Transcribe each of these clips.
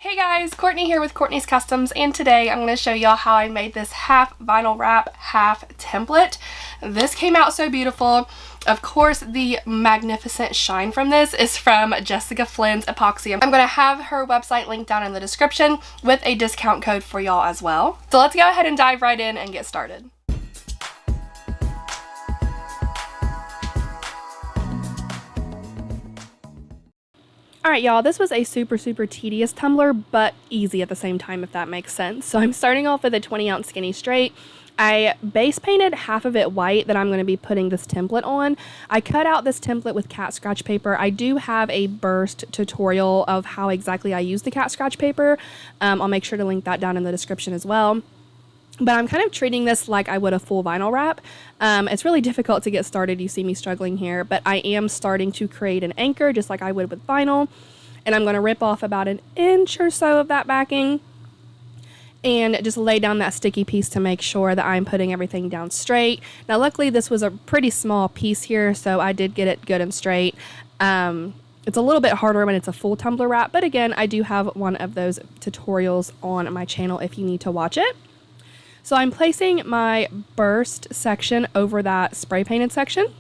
Hey guys, Courtney here with Courtney's Customs, and today I'm going to show y'all how I made this half vinyl wrap, half template. This came out so beautiful. Of course, the magnificent shine from this is from Jessica Flynn's Epoxy. I'm going to have her website linked down in the description with a discount code for y'all as well. So let's go ahead and dive right in and get started. Alright y'all, this was a super tedious tumbler, but easy at the same time, if that makes sense. So I'm starting off with a 20-ounce skinny straight. I base painted half of it white that I'm going to be putting this template on. I cut out this template with cat scratch paper. I do have a burst tutorial of how exactly I use the cat scratch paper. I'll make sure to link that down in the description as well. But I'm kind of treating this like I would a full vinyl wrap. It's really difficult to get started. You see me struggling here, but I am starting to create an anchor just like I would with vinyl. And I'm going to rip off about an inch or so of that backing and just lay down that sticky piece to make sure that I'm putting everything down straight. Now, luckily this was a pretty small piece here, so I did get it good and straight. It's a little bit harder when it's a full tumbler wrap, but again, I do have one of those tutorials on my channel if you need to watch it. So I'm placing my burst section over that spray painted section.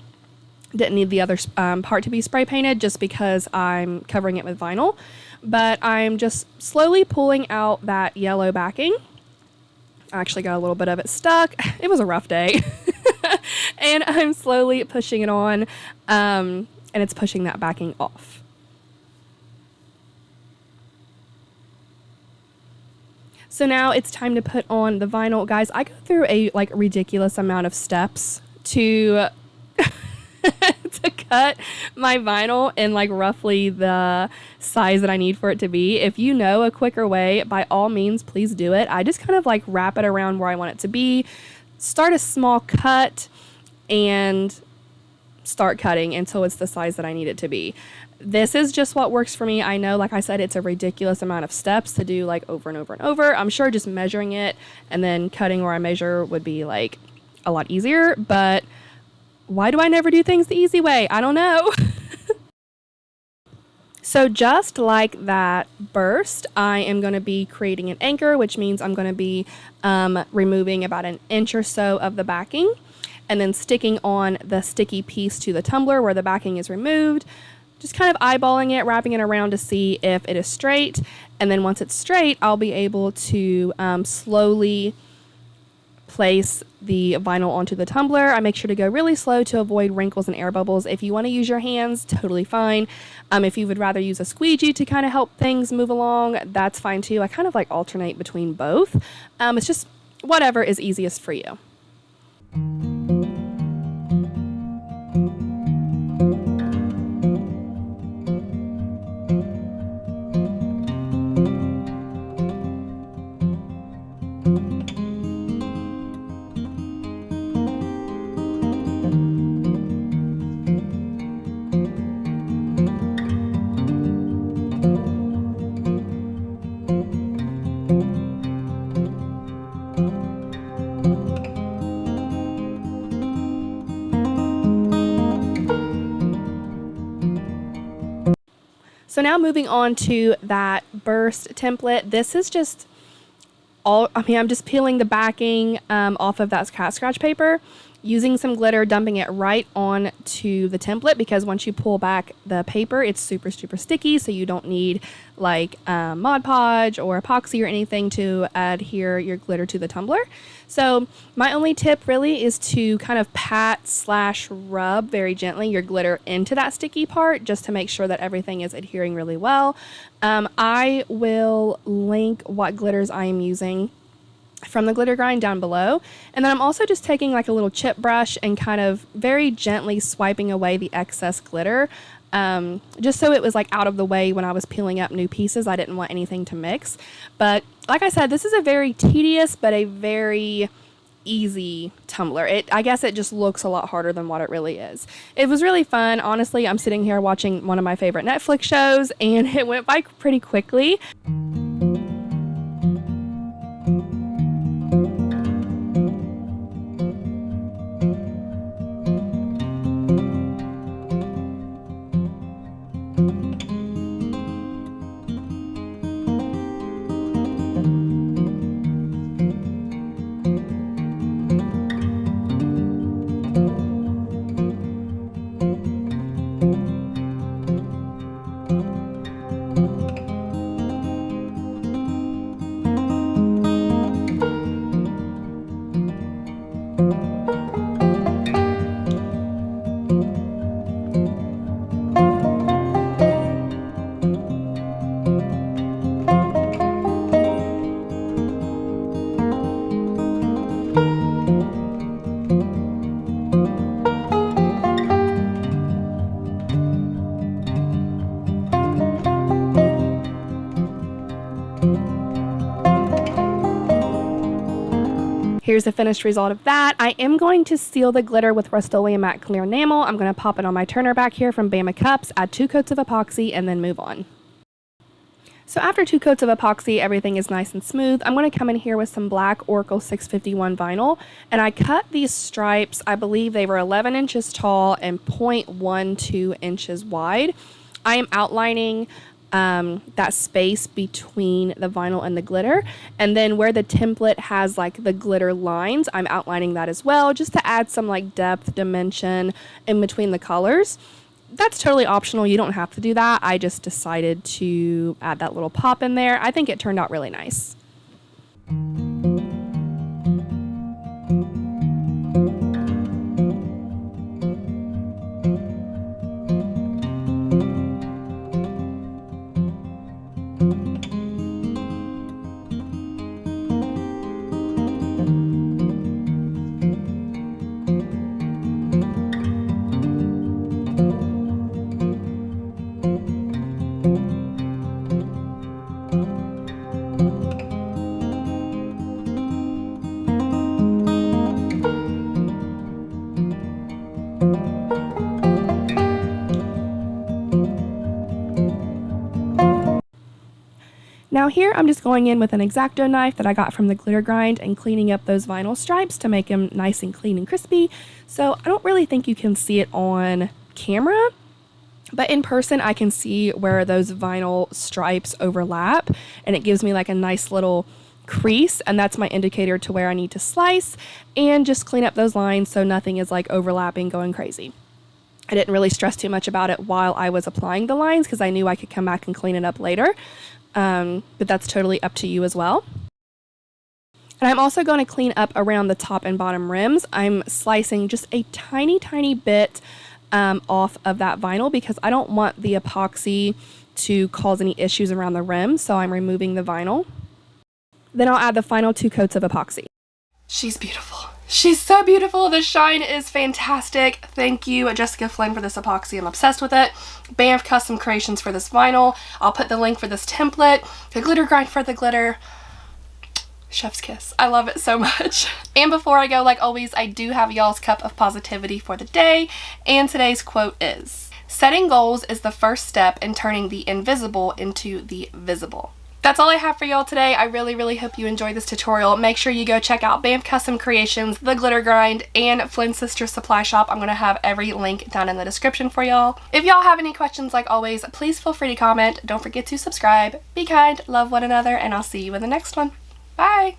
Didn't need the other part to be spray painted just because I'm covering it with vinyl. But I'm just slowly pulling out that yellow backing. I actually got a little bit of it stuck. It was a rough day. And I'm slowly pushing it on, and it's pushing that backing off. So now it's time to put on the vinyl. Guys, I go through a ridiculous amount of steps to to cut my vinyl in roughly the size that I need for it to be. If you know a quicker way, by all means, please do it. I just kind of wrap it around where I want it to be, start a small cut, and start cutting until it's the size that I need it to be. This is just what works for me. I know, like I said, it's a ridiculous amount of steps to do over and over and over. I'm sure just measuring it and then cutting where I measure would be a lot easier, but why do I never do things the easy way? I don't know. So just like that burst, I am going to be creating an anchor, which means I'm going to be removing about an inch or so of the backing and then sticking on the sticky piece to the tumbler where the backing is removed. Just kind of eyeballing it, wrapping it around to see if it is straight. And then once it's straight, I'll be able to slowly place the vinyl onto the tumbler. I make sure to go really slow to avoid wrinkles and air bubbles. If you want to use your hands, totally fine. If you would rather use a squeegee to kind of help things move along, that's fine too. I kind of alternate between both. It's just whatever is easiest for you. So now moving on to that burst template, this is just I'm just peeling the backing off of that cat scratch paper, using some glitter, dumping it right onto the template, because once you pull back the paper, it's super sticky, so you don't need Mod Podge or epoxy or anything to adhere your glitter to the tumbler. So my only tip really is to kind of pat/rub very gently your glitter into that sticky part just to make sure that everything is adhering really well. I will link what glitters I am using from the glitter grind down below, and then I'm also just taking a little chip brush and kind of very gently swiping away the excess glitter, just so it was out of the way when I was peeling up new pieces. I didn't want anything to mix, but like I said, this is a very tedious but a very easy tumbler. I guess it just looks a lot harder than what it really is. It was really fun. Honestly, I'm sitting here watching one of my favorite Netflix shows and it went by pretty quickly. Here's the finished result of that. I am going to seal the glitter with Rust-Oleum Matte Clear Enamel. I'm going to pop it on my turner back here from Bama Cups, add 2 coats of epoxy, and then move on. So after 2 coats of epoxy, everything is nice and smooth. I'm going to come in here with some black Oracle 651 vinyl, and I cut these stripes. I believe they were 11 inches tall and 0.12 inches wide. I am outlining that space between the vinyl and the glitter, and then where the template has like the glitter lines, I'm outlining that as well, just to add some like depth, dimension in between the colors. That's totally optional. You don't have to do that. I just decided to add that little pop in there. I think it turned out really nice. Now here I'm just going in with an X-Acto knife that I got from the glitter grind and cleaning up those vinyl stripes to make them nice and clean and crispy. So I don't really think you can see it on camera, but in person I can see where those vinyl stripes overlap, and it gives me like a nice little crease, and that's my indicator to where I need to slice and just clean up those lines so nothing is like overlapping going crazy. I didn't really stress too much about it while I was applying the lines because I knew I could come back and clean it up later. But that's totally up to you as well. And I'm also going to clean up around the top and bottom rims. I'm slicing just a tiny bit off of that vinyl because I don't want the epoxy to cause any issues around the rim, so I'm removing the vinyl. Then I'll add the final 2 coats of epoxy. She's beautiful. She's so beautiful. The shine is fantastic. Thank you, Jessica Flynn, for this epoxy. I'm obsessed with it. Banff Custom Creations for this vinyl. I'll put the link for this template. The glitter grind for the glitter. Chef's kiss. I love it so much. And before I go, like always, I do have y'all's cup of positivity for the day. And today's quote is, "Setting goals is the first step in turning the invisible into the visible." That's all I have for y'all today. I really hope you enjoyed this tutorial. Make sure you go check out Banff Custom Creations, The Glitter Grind, and Flynn Sisters Supply Shop. I'm going to have every link down in the description for y'all. If y'all have any questions, like always, please feel free to comment. Don't forget to subscribe. Be kind, love one another, and I'll see you in the next one. Bye!